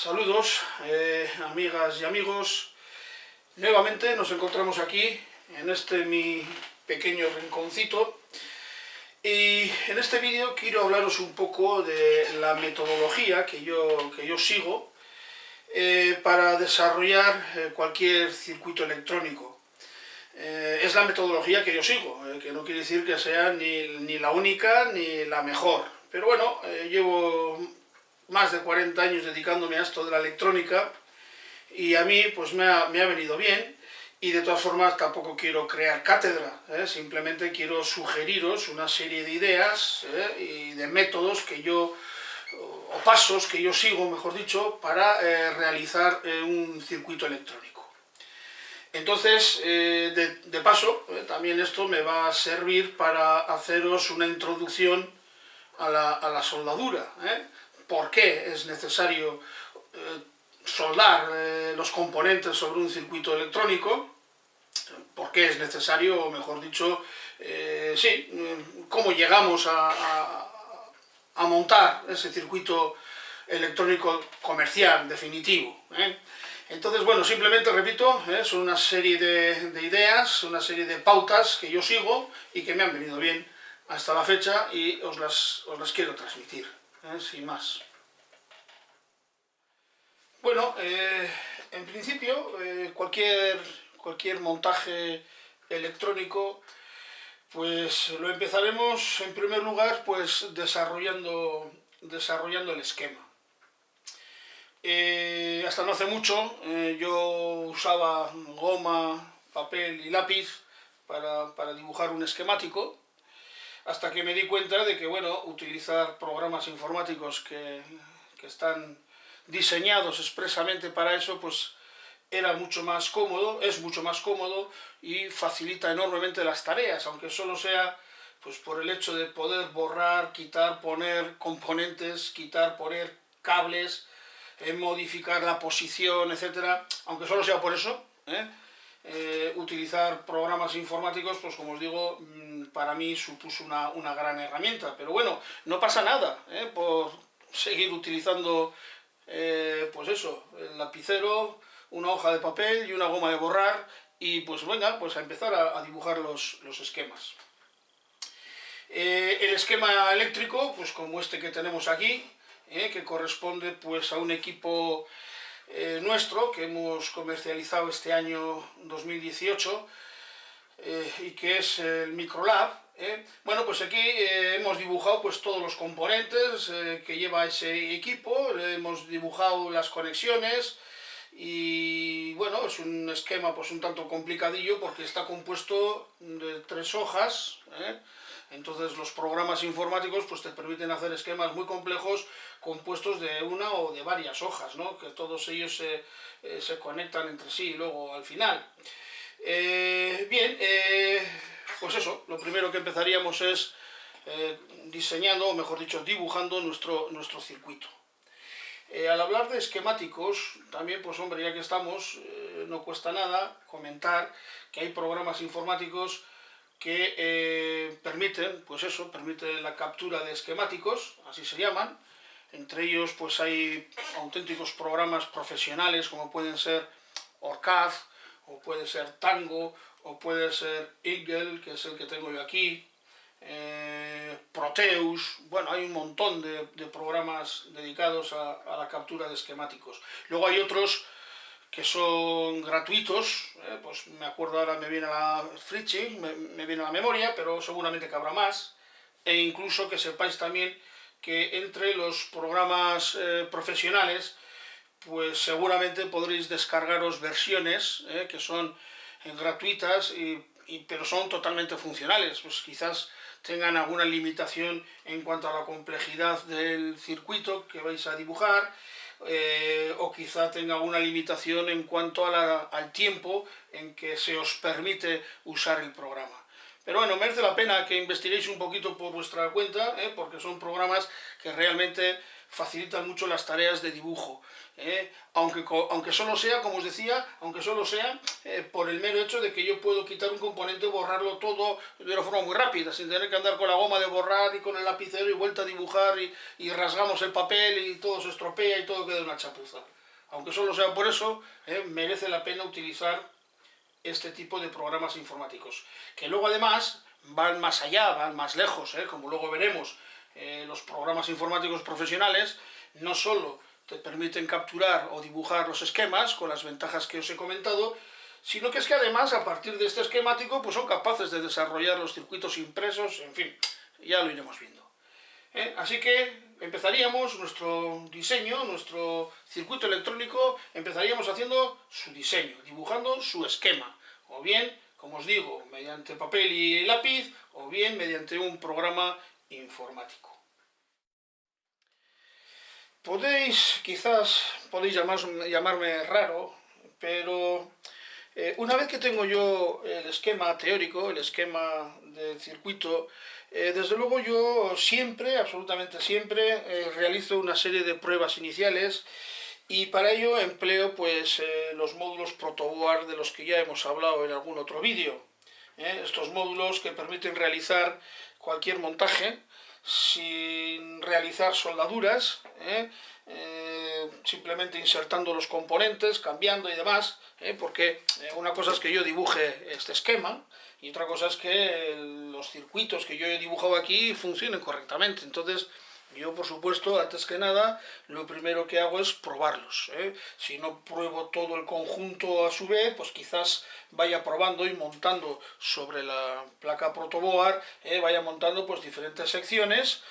Saludos, amigas y amigos. Nuevamente nos encontramos aquí, en este mi pequeño rinconcito. Y en este vídeo quiero hablaros un poco de la metodología que yo sigo para desarrollar cualquier circuito electrónico. Es la metodología que yo sigo, que no quiere decir que sea ni la única ni la mejor. Pero bueno, llevo más de 40 años dedicándome a esto de la electrónica y a mí pues me ha venido bien, y de todas formas tampoco quiero crear cátedra, simplemente quiero sugeriros una serie de ideas y de métodos o pasos que yo sigo, mejor dicho, para realizar un circuito electrónico. Entonces, de paso, también esto me va a servir para haceros una introducción a la soldadura. ¿Por qué es necesario soldar los componentes sobre un circuito electrónico? ¿Por qué es necesario, o mejor dicho, cómo llegamos a montar ese circuito electrónico comercial definitivo? Entonces, bueno, simplemente repito, son una serie de ideas, una serie de pautas que yo sigo y que me han venido bien hasta la fecha y os las quiero transmitir, sin más. Bueno, en principio, cualquier montaje electrónico, pues lo empezaremos en primer lugar pues desarrollando el esquema. Hasta no hace mucho yo usaba goma, papel y lápiz para dibujar un esquemático, hasta que me di cuenta de que, bueno, utilizar programas informáticos que están diseñados expresamente para eso, pues era mucho más cómodo, es mucho más cómodo y facilita enormemente las tareas, aunque solo sea pues por el hecho de poder borrar, quitar, poner componentes, quitar, poner cables, modificar la posición, etcétera, aunque solo sea por eso. Utilizar programas informáticos, pues como os digo, para mí supuso una gran herramienta. Pero bueno, no pasa nada por seguir utilizando pues eso, el lapicero, una hoja de papel y una goma de borrar, y pues venga, pues a empezar a dibujar los esquemas. El esquema eléctrico, pues como este que tenemos aquí, que corresponde pues a un equipo nuestro que hemos comercializado este año 2018 y que es el Microlab. Bueno, pues aquí hemos dibujado pues todos los componentes que lleva ese equipo, hemos dibujado las conexiones y bueno, es un esquema pues un tanto complicadillo porque está compuesto de 3 hojas. Entonces los programas informáticos pues te permiten hacer esquemas muy complejos compuestos de una o de varias hojas, ¿no? Que todos ellos se conectan entre sí luego al final. Pues eso, lo primero que empezaríamos es diseñando, o mejor dicho, dibujando nuestro circuito. Al hablar de esquemáticos, también, pues hombre, ya que estamos, no cuesta nada comentar que hay programas informáticos que permiten la captura de esquemáticos, así se llaman. Entre ellos pues hay auténticos programas profesionales como pueden ser OrCAD, o puede ser Tango, o puede ser Eagle, que es el que tengo yo aquí, Proteus. Bueno, hay un montón de programas dedicados a la captura de esquemáticos. Luego hay otros que son gratuitos, pues me acuerdo ahora, me viene a la Fritschi, me viene a la memoria, pero seguramente que habrá más, e incluso que sepáis también que entre los programas profesionales, pues seguramente podréis descargaros versiones que son gratuitas, pero son totalmente funcionales. Pues quizás tengan alguna limitación en cuanto a la complejidad del circuito que vais a dibujar, o quizá tenga alguna limitación en cuanto al tiempo en que se os permite usar el programa. Pero bueno, merece la pena que investiguéis un poquito por vuestra cuenta, porque son programas que realmente facilitan mucho las tareas de dibujo, aunque solo sea, como os decía, aunque solo sea por el mero hecho de que yo puedo quitar un componente, borrarlo todo de una forma muy rápida, sin tener que andar con la goma de borrar y con el lapicero y vuelta a dibujar y rasgamos el papel y todo se estropea y todo queda una chapuza. Aunque solo sea por eso, merece la pena utilizar este tipo de programas informáticos, que luego además van más allá, van más lejos, como luego veremos. Los programas informáticos profesionales no solo te permiten capturar o dibujar los esquemas con las ventajas que os he comentado, sino que es que además a partir de este esquemático pues son capaces de desarrollar los circuitos impresos, en fin, ya lo iremos viendo. Así que empezaríamos nuestro diseño, nuestro circuito electrónico, empezaríamos haciendo su diseño, dibujando su esquema, o bien, como os digo, mediante papel y lápiz, o bien mediante un programa informático. Quizás podéis llamarme raro, pero una vez que tengo yo el esquema teórico, el esquema del circuito, desde luego yo siempre, absolutamente siempre, realizo una serie de pruebas iniciales y para ello empleo pues los módulos protoboard de los que ya hemos hablado en algún otro vídeo. Estos módulos que permiten realizar cualquier montaje sin realizar soldaduras, simplemente insertando los componentes, cambiando y demás, porque una cosa es que yo dibuje este esquema y otra cosa es que los circuitos que yo he dibujado aquí funcionen correctamente. Entonces yo, por supuesto, antes que nada, lo primero que hago es probarlos. Si no pruebo todo el conjunto a su vez, pues quizás vaya probando y montando sobre la placa protoboard, vaya montando pues diferentes secciones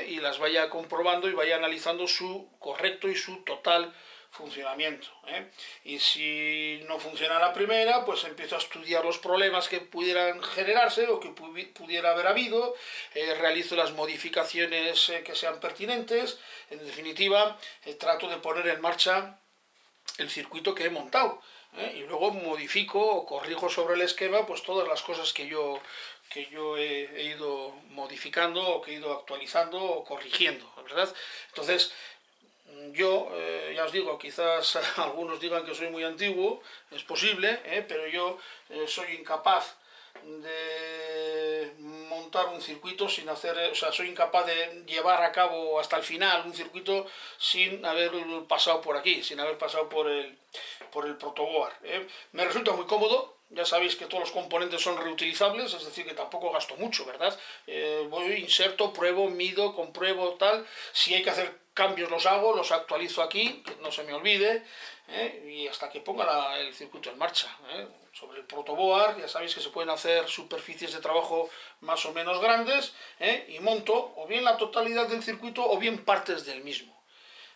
y las vaya comprobando y vaya analizando su correcto y su total funcionamiento. Y si no funciona la primera, pues empiezo a estudiar los problemas que pudieran generarse o que pudiera haber habido, realizo las modificaciones que sean pertinentes, en definitiva, trato de poner en marcha el circuito que he montado, y luego modifico o corrijo sobre el esquema pues todas las cosas que yo he ido modificando o que he ido actualizando o corrigiendo, ¿verdad? Entonces, yo, ya os digo, quizás algunos digan que soy muy antiguo, es posible, pero yo soy incapaz de montar un circuito sin hacer, o sea, soy incapaz de llevar a cabo hasta el final un circuito sin haber pasado por aquí, sin haber pasado por el protoboard. Me resulta muy cómodo. Ya sabéis que todos los componentes son reutilizables, es decir, que tampoco gasto mucho, ¿verdad? Voy, inserto, pruebo, mido, compruebo, tal. Si hay que hacer cambios los hago, los actualizo aquí, que no se me olvide, y hasta que ponga el circuito en marcha. Sobre el protoboard ya sabéis que se pueden hacer superficies de trabajo más o menos grandes, y monto o bien la totalidad del circuito o bien partes del mismo.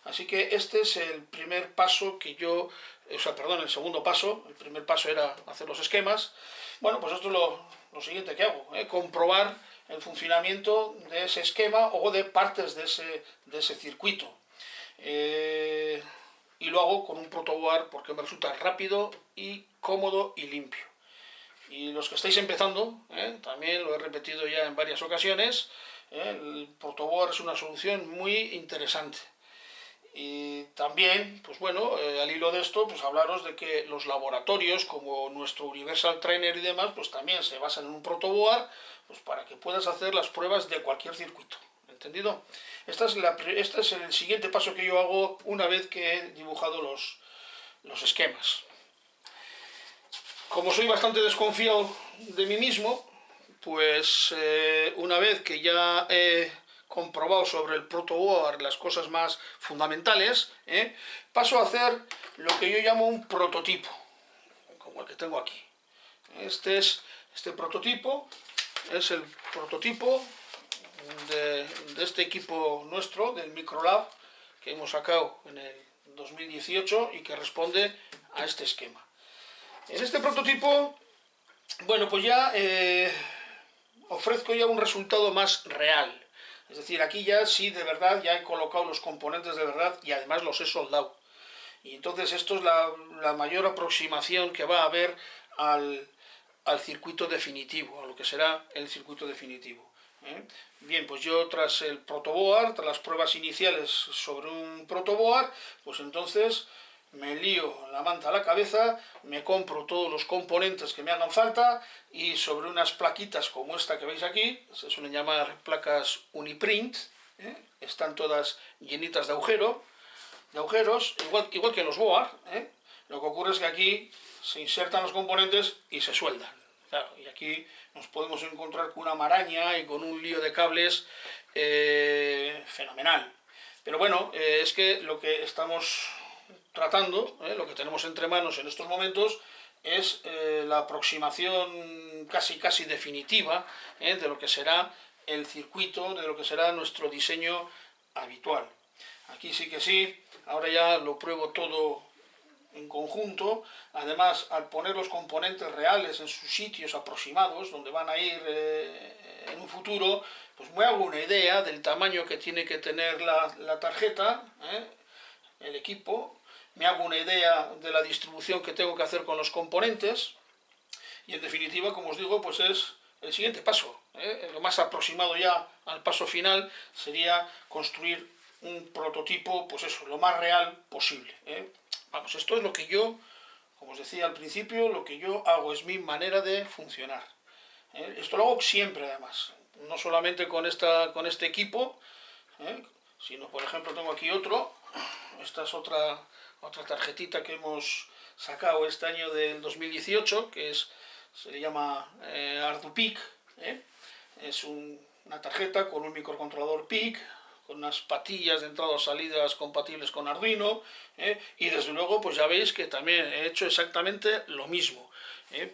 Así que este es el primer paso que yo, el segundo paso. El primer paso era hacer los esquemas. Bueno, pues esto es lo siguiente que hago, comprobar el funcionamiento de ese esquema o de partes de ese circuito. Y lo hago con un protoboard porque me resulta rápido y cómodo y limpio. Y los que estáis empezando, también lo he repetido ya en varias ocasiones, el protoboard es una solución muy interesante. Y también, pues bueno, al hilo de esto, pues hablaros de que los laboratorios como nuestro Universal Trainer y demás, pues también se basan en un protoboard, pues para que puedas hacer las pruebas de cualquier circuito. ¿Entendido? Este es el siguiente paso que yo hago una vez que he dibujado los esquemas. Como soy bastante desconfiado de mí mismo, pues una vez que ya he comprobado sobre el protoboard las cosas más fundamentales, paso a hacer lo que yo llamo un prototipo, como el que tengo aquí. Este prototipo es el prototipo de este equipo nuestro, del Microlab, que hemos sacado en el 2018 y que responde a este esquema. En este prototipo, bueno, pues ya ofrezco ya un resultado más real. Es decir, aquí ya sí, de verdad, ya he colocado los componentes de verdad y además los he soldado. Y entonces esto es la mayor aproximación que va a haber al circuito definitivo, a lo que será el circuito definitivo. Bien, pues yo tras el protoboard, tras las pruebas iniciales sobre un protoboard, pues entonces me lío la manta a la cabeza, me compro todos los componentes que me hagan falta y sobre unas plaquitas como esta que veis aquí, se suelen llamar placas Uniprint, están todas llenitas de agujeros, igual que los board. Lo que ocurre es que aquí se insertan los componentes y se sueldan. Claro, y aquí nos podemos encontrar con una maraña y con un lío de cables fenomenal. Pero bueno, es que lo que estamos tratando, lo que tenemos entre manos en estos momentos, es la aproximación casi definitiva de lo que será el circuito, de lo que será nuestro diseño habitual. Aquí sí que sí, ahora ya lo pruebo todo en conjunto. Además, al poner los componentes reales en sus sitios aproximados, donde van a ir en un futuro, pues me hago una idea del tamaño que tiene que tener la tarjeta, el equipo, me hago una idea de la distribución que tengo que hacer con los componentes, y en definitiva, como os digo, pues es el siguiente paso. Lo más aproximado ya al paso final sería construir un prototipo, pues eso, lo más real posible. Vamos, esto es lo que yo, como os decía al principio, lo que yo hago, es mi manera de funcionar. Esto lo hago siempre, además, no solamente con este equipo, sino, por ejemplo, tengo aquí otro. Esta es otra tarjetita que hemos sacado este año del 2018, que se le llama ArduPIC. Es una tarjeta con un microcontrolador PIC, con unas patillas de entradas y salidas compatibles con Arduino, y desde luego pues ya veis que también he hecho exactamente lo mismo.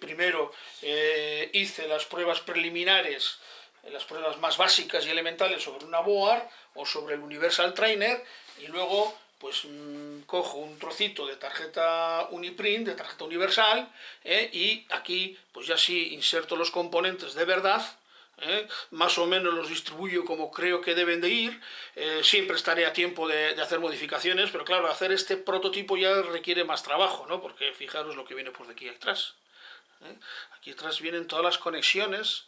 Primero hice las pruebas preliminares, las pruebas más básicas y elementales sobre una board o sobre el Universal Trainer, y luego pues cojo un trocito de tarjeta Uniprint, de tarjeta universal, y aquí pues ya sí inserto los componentes de verdad. Más o menos los distribuyo como creo que deben de ir. Siempre estaré a tiempo de hacer modificaciones, pero claro, hacer este prototipo ya requiere más trabajo, ¿no? Porque fijaros lo que viene por aquí atrás. Aquí atrás vienen todas las conexiones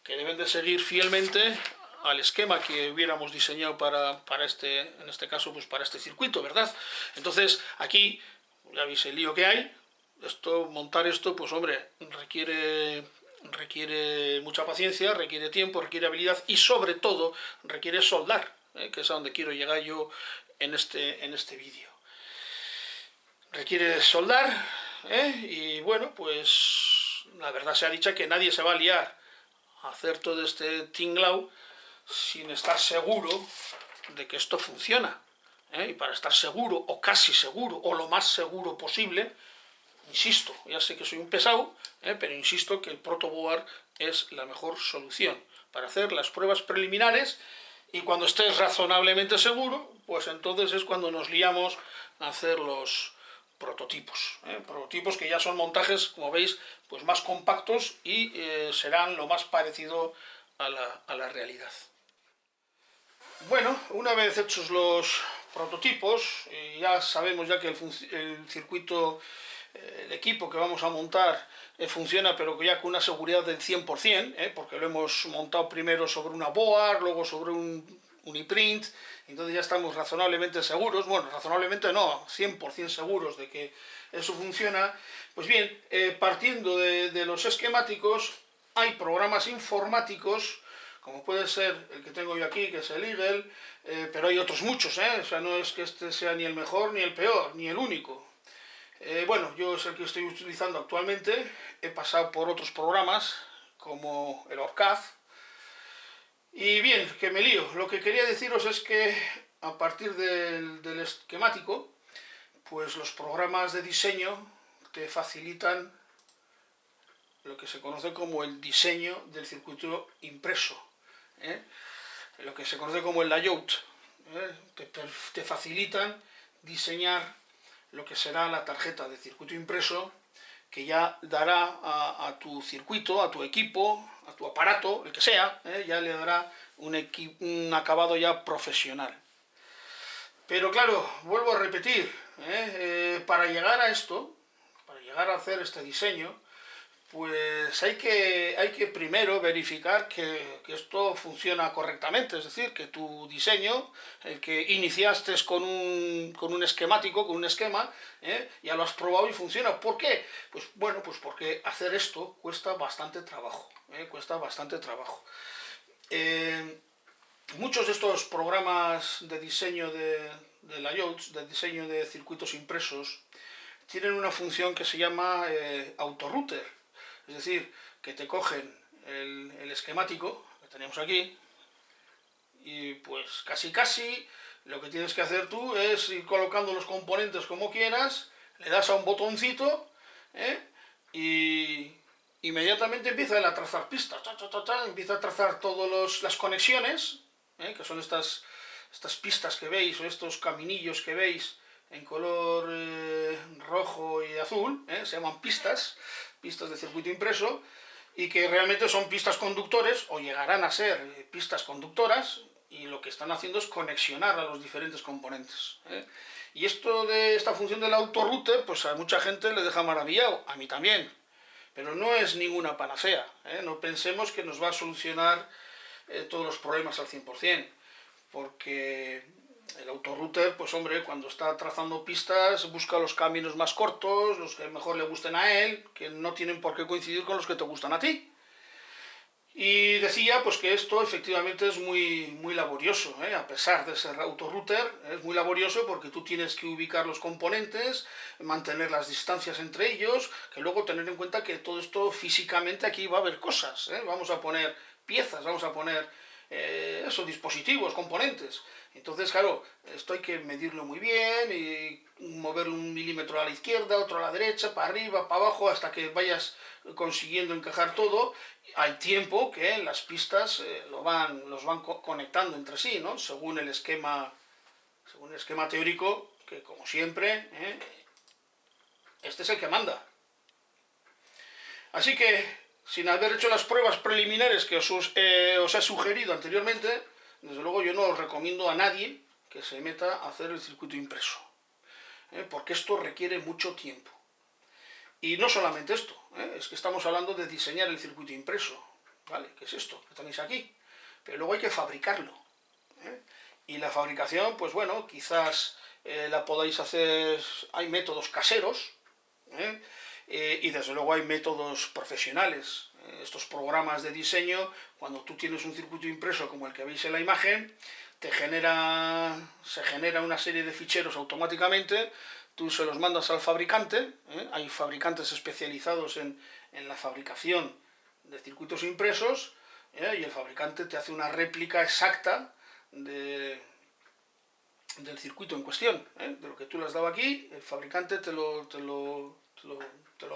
que deben de seguir fielmente al esquema que hubiéramos diseñado en este caso, pues para este circuito, ¿verdad? Entonces, aquí, ya veis el lío que hay. Montar esto, pues hombre, requiere mucha paciencia, requiere tiempo, requiere habilidad y sobre todo requiere soldar, que es a donde quiero llegar yo en este vídeo. Requiere soldar, y bueno, pues la verdad sea dicha que nadie se va a liar a hacer todo este tinglao sin estar seguro de que esto funciona. Y para estar seguro, o casi seguro, o lo más seguro posible, insisto, ya sé que soy un pesado, pero insisto que el protoboard es la mejor solución para hacer las pruebas preliminares, y cuando estés razonablemente seguro, pues entonces es cuando nos liamos a hacer los prototipos. Prototipos que ya son montajes, como veis, pues más compactos y serán lo más parecido a la realidad. Bueno, una vez hechos los prototipos, ya sabemos ya que el circuito, el equipo que vamos a montar funciona, pero ya con una seguridad del 100%, porque lo hemos montado primero sobre una board, luego sobre un Uniprint, entonces ya estamos razonablemente seguros, bueno, razonablemente no, 100% seguros de que eso funciona. Pues bien, partiendo de los esquemáticos, hay programas informáticos, como puede ser el que tengo yo aquí, que es el Eagle, pero hay otros muchos, o sea, no es que este sea ni el mejor, ni el peor, ni el único. Bueno, yo es el que estoy utilizando actualmente. He pasado por otros programas, como el ORCAD. Y bien, que me lío. Lo que quería deciros es que a partir del esquemático, pues los programas de diseño te facilitan lo que se conoce como el diseño del circuito impreso, lo que se conoce como el layout. Te facilitan diseñar lo que será la tarjeta de circuito impreso, que ya dará a tu circuito, a tu equipo, a tu aparato, el que sea, ya le dará un acabado ya profesional. Pero claro, vuelvo a repetir, para llegar a esto, para llegar a hacer este diseño, pues hay que primero verificar que esto funciona correctamente, es decir, que tu diseño, el que iniciaste con un esquemático, con un esquema, ya lo has probado y funciona. ¿Por qué? Pues bueno, pues porque hacer esto cuesta bastante trabajo, cuesta bastante trabajo. Muchos de estos programas de diseño de layouts, de diseño de circuitos impresos, tienen una función que se llama autorouter. Es decir, que te cogen el esquemático que tenemos aquí y pues casi lo que tienes que hacer tú es ir colocando los componentes como quieras, le das a un botoncito y inmediatamente empieza a trazar pistas, empieza a trazar todas las conexiones, que son estas pistas que veis o estos caminillos que veis en color rojo y azul, se llaman pistas de circuito impreso, y que realmente son pistas conductores o llegarán a ser pistas conductoras, y lo que están haciendo es conexionar a los diferentes componentes. Y esta función del autorouter, pues a mucha gente le deja maravillado, a mí también, pero no es ninguna panacea, no pensemos que nos va a solucionar todos los problemas al 100%, porque el autorouter, pues hombre, cuando está trazando pistas, busca los caminos más cortos, los que mejor le gusten a él, que no tienen por qué coincidir con los que te gustan a ti. Y decía pues que esto efectivamente es muy laborioso, a pesar de ser autorouter, es muy laborioso porque tú tienes que ubicar los componentes, mantener las distancias entre ellos, que luego tener en cuenta que todo esto físicamente aquí va a haber cosas, vamos a poner piezas, vamos a poner dispositivos, componentes. Entonces, claro, esto hay que medirlo muy bien y moverlo 1 milímetro a la izquierda, otro a la derecha, para arriba, para abajo, hasta que vayas consiguiendo encajar todo. Al tiempo que las pistas los van conectando entre sí, ¿no? Según el esquema teórico, que como siempre, este es el que manda. Así que, sin haber hecho las pruebas preliminares que os he sugerido anteriormente, desde luego yo no os recomiendo a nadie que se meta a hacer el circuito impreso, porque esto requiere mucho tiempo. Y no solamente esto, es que estamos hablando de diseñar el circuito impreso, ¿vale? ¿Qué es esto que tenéis aquí? Pero luego hay que fabricarlo, y la fabricación, pues bueno, quizás la podáis hacer, hay métodos caseros, y desde luego hay métodos profesionales. Estos programas de diseño, cuando tú tienes un circuito impreso como el que veis en la imagen, se genera una serie de ficheros automáticamente, tú se los mandas al fabricante, hay fabricantes especializados en la fabricación de circuitos impresos, y el fabricante te hace una réplica exacta del circuito en cuestión, de lo que tú le has dado aquí, el fabricante te lo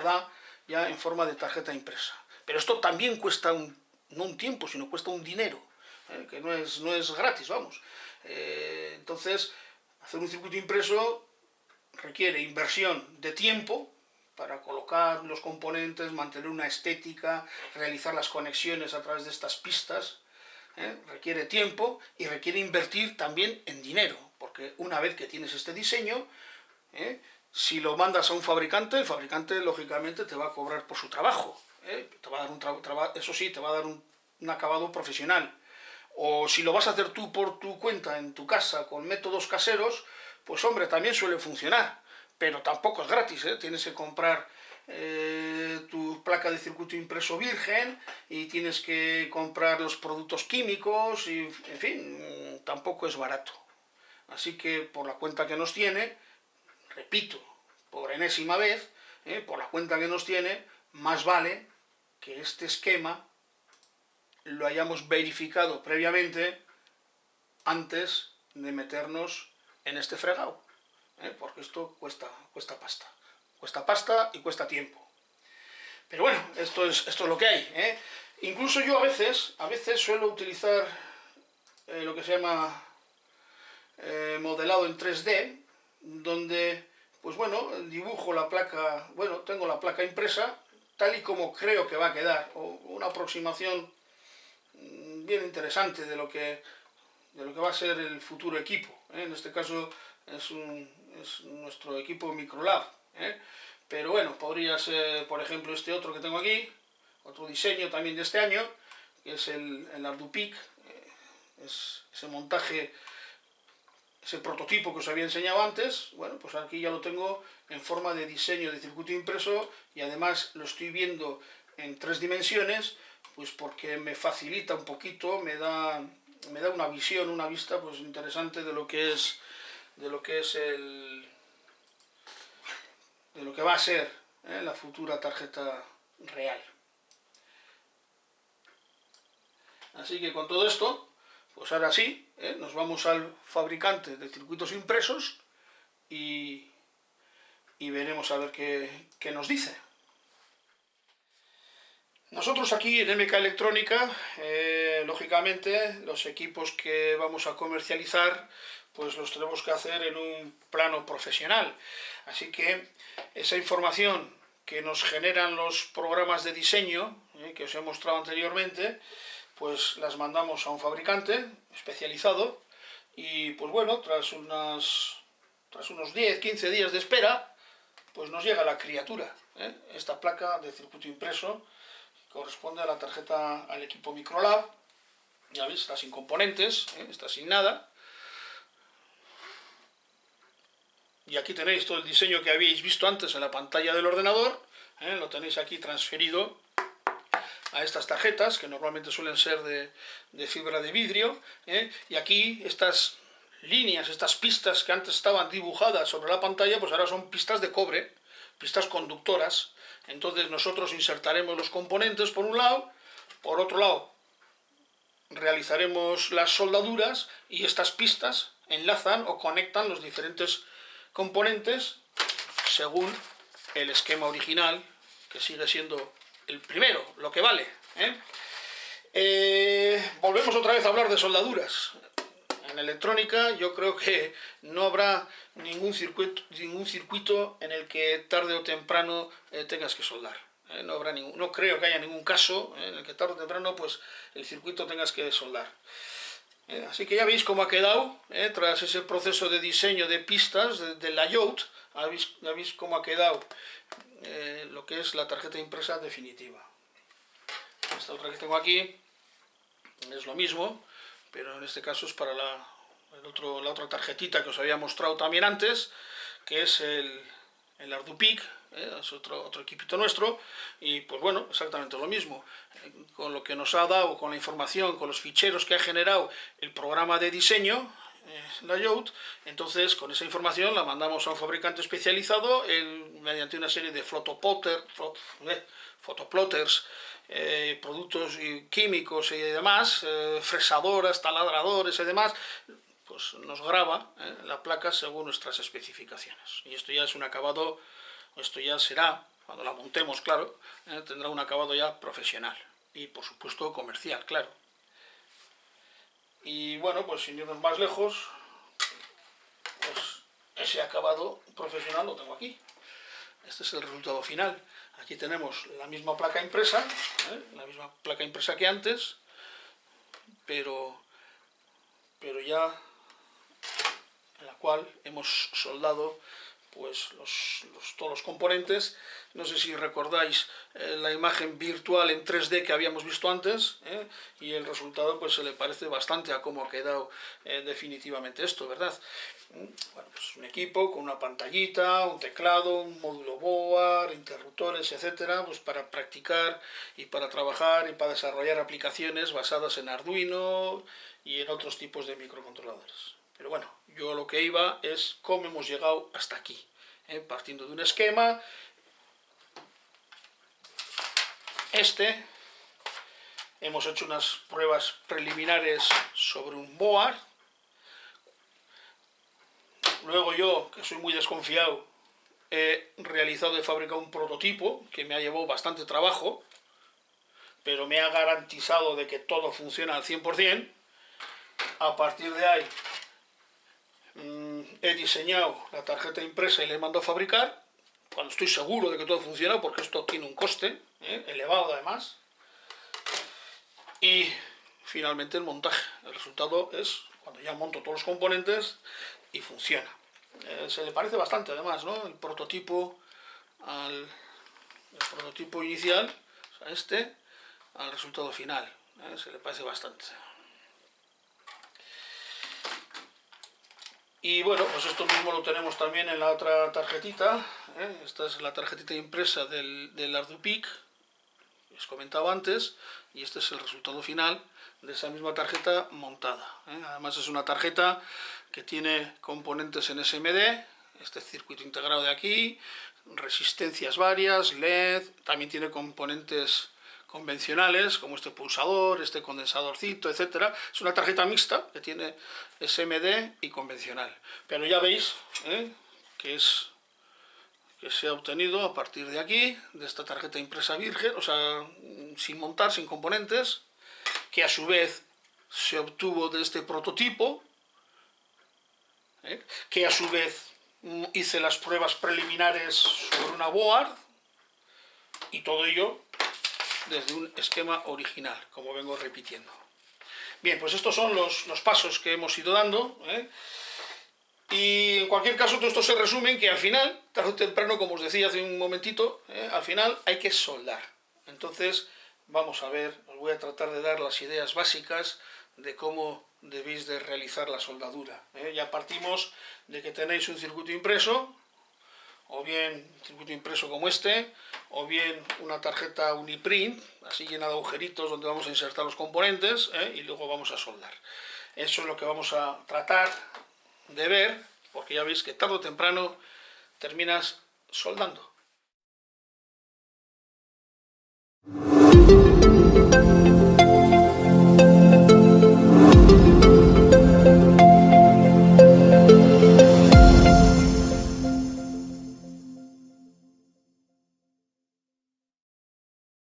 da ya en forma de tarjeta impresa. Pero esto también cuesta no un tiempo, sino cuesta un dinero, que no es gratis, vamos. Entonces, hacer un circuito impreso requiere inversión de tiempo para colocar los componentes, mantener una estética, realizar las conexiones a través de estas pistas. Requiere tiempo y requiere invertir también en dinero, porque una vez que tienes este diseño, si lo mandas a un fabricante, el fabricante lógicamente te va a cobrar por su trabajo, te va a dar eso sí, te va a dar un acabado profesional. O si lo vas a hacer tú por tu cuenta en tu casa con métodos caseros, pues hombre, también suele funcionar, pero tampoco es gratis, tienes que comprar tu placa de circuito impreso virgen y tienes que comprar los productos químicos y, en fin, tampoco es barato. Así que por la cuenta que nos tiene, repito, por enésima vez, por la cuenta que nos tiene, más vale que este esquema lo hayamos verificado previamente antes de meternos en este fregado, porque esto cuesta pasta. Cuesta pasta y cuesta tiempo. Pero bueno, esto es lo que hay. Incluso yo a veces suelo utilizar lo que se llama modelado en 3D, donde, pues bueno, dibujo la placa, bueno, tengo la placa impresa, tal y como creo que va a quedar, o una aproximación bien interesante de lo que va a ser el futuro equipo. En este caso es nuestro equipo Microlab. pero bueno, podría ser, por ejemplo, este otro que tengo aquí, otro diseño también de este año, que es el ArduPic, es ese montaje, ese prototipo que os había enseñado antes. Bueno, pues aquí ya lo tengo en forma de diseño de circuito impreso, y además lo estoy viendo en 3 dimensiones, pues porque me facilita un poquito, me da una visión, una vista pues interesante de lo que es de lo que va a ser la futura tarjeta real. Así que con todo esto, pues ahora sí, nos vamos al fabricante de circuitos impresos y veremos a ver qué nos dice. Nosotros aquí en MK Electrónica, lógicamente, los equipos que vamos a comercializar, pues los tenemos que hacer en un plano profesional. Así que esa información que nos generan los programas de diseño, que os he mostrado anteriormente, pues las mandamos a un fabricante especializado, y pues bueno, tras unos 10-15 días de espera, pues nos llega la criatura, esta placa de circuito impreso. Corresponde a la tarjeta, al equipo Microlab. Ya veis, está sin componentes, está sin nada. Y aquí tenéis todo el diseño que habéis visto antes en la pantalla del ordenador. Lo tenéis aquí transferido a estas tarjetas, que normalmente suelen ser de fibra de vidrio. Y aquí estas líneas, estas pistas que antes estaban dibujadas sobre la pantalla, pues ahora son pistas de cobre, pistas conductoras. Entonces nosotros insertaremos los componentes por un lado, por otro lado realizaremos las soldaduras, y estas pistas enlazan o conectan los diferentes componentes según el esquema original, que sigue siendo el primero, lo que vale. Volvemos otra vez a hablar de soldaduras. En electrónica yo creo que no habrá ningún circuito en el que tarde o temprano tengas que soldar. No creo que haya ningún caso en el que tarde o temprano pues el circuito tengas que soldar. Así que ya veis cómo ha quedado, tras ese proceso de diseño de pistas, de layout, ya veis cómo ha quedado lo que es la tarjeta impresa definitiva. Esta otra que tengo aquí es lo mismo, pero en este caso es para la otra tarjetita que os había mostrado también antes, que es el ArduPic, es otro equipito nuestro, y pues bueno, exactamente lo mismo, con lo que nos ha dado, con la información, con los ficheros que ha generado el programa de diseño, layout. Entonces con esa información la mandamos a un fabricante especializado mediante una serie de photoplotters, productos químicos y demás, fresadoras, taladradores y demás, pues nos graba la placa según nuestras especificaciones. Y esto ya es un acabado, esto ya será, cuando la montemos, claro, tendrá un acabado ya profesional y por supuesto comercial, claro. Y bueno, pues sin irnos más lejos, pues ese acabado profesional lo tengo aquí. Este es el resultado final. Aquí tenemos la misma placa impresa, que antes, pero ya en la cual hemos soldado pues todos los componentes. No sé si recordáis la imagen virtual en 3D que habíamos visto antes, y el resultado pues se le parece bastante a cómo ha quedado definitivamente esto, ¿verdad? Bueno, pues un equipo con una pantallita, un teclado, un módulo board, interruptores, etcétera, pues para practicar y para trabajar y para desarrollar aplicaciones basadas en Arduino y en otros tipos de microcontroladores. Pero bueno, yo lo que iba es cómo hemos llegado hasta aquí, partiendo de un esquema. Hemos hecho unas pruebas preliminares sobre un board. Luego yo, que soy muy desconfiado, he realizado y fabricado un prototipo que me ha llevado bastante trabajo, pero me ha garantizado de que todo funciona al 100%. A partir de ahí he diseñado la tarjeta impresa y la he mandado a fabricar, cuando estoy seguro de que todo funciona, porque esto tiene un coste elevado además. Y finalmente el montaje. El resultado es cuando ya monto todos los componentes y funciona. Se le parece bastante además, ¿no? El prototipo al prototipo inicial, o sea, este, al resultado final. Se le parece bastante. Y bueno, pues esto mismo lo tenemos también en la otra tarjetita. Esta es la tarjetita impresa del ArduPic, que os comentaba antes, y este es el resultado final de esa misma tarjeta montada. Además es una tarjeta que tiene componentes en SMD, este circuito integrado de aquí, resistencias varias, LED, también tiene componentes convencionales como este pulsador, este condensadorcito, etcétera. Es una tarjeta mixta que tiene SMD y convencional, pero ya veis que se ha obtenido a partir de aquí, de esta tarjeta impresa virgen, o sea, sin montar, sin componentes, que a su vez se obtuvo de este prototipo, que a su vez hice las pruebas preliminares sobre una board, y todo ello desde un esquema original, como vengo repitiendo. Bien, pues estos son los pasos que hemos ido dando, y en cualquier caso todo esto se resume en que al final, tarde o temprano, como os decía hace un momentito, al final hay que soldar. Entonces vamos a ver, os voy a tratar de dar las ideas básicas de cómo debéis de realizar la soldadura. Ya partimos de que tenéis un circuito impreso, o bien un circuito impreso como este, o bien una tarjeta Uniprint, así llena de agujeritos donde vamos a insertar los componentes, y luego vamos a soldar. Eso es lo que vamos a tratar de ver, porque ya veis que tarde o temprano terminas soldando.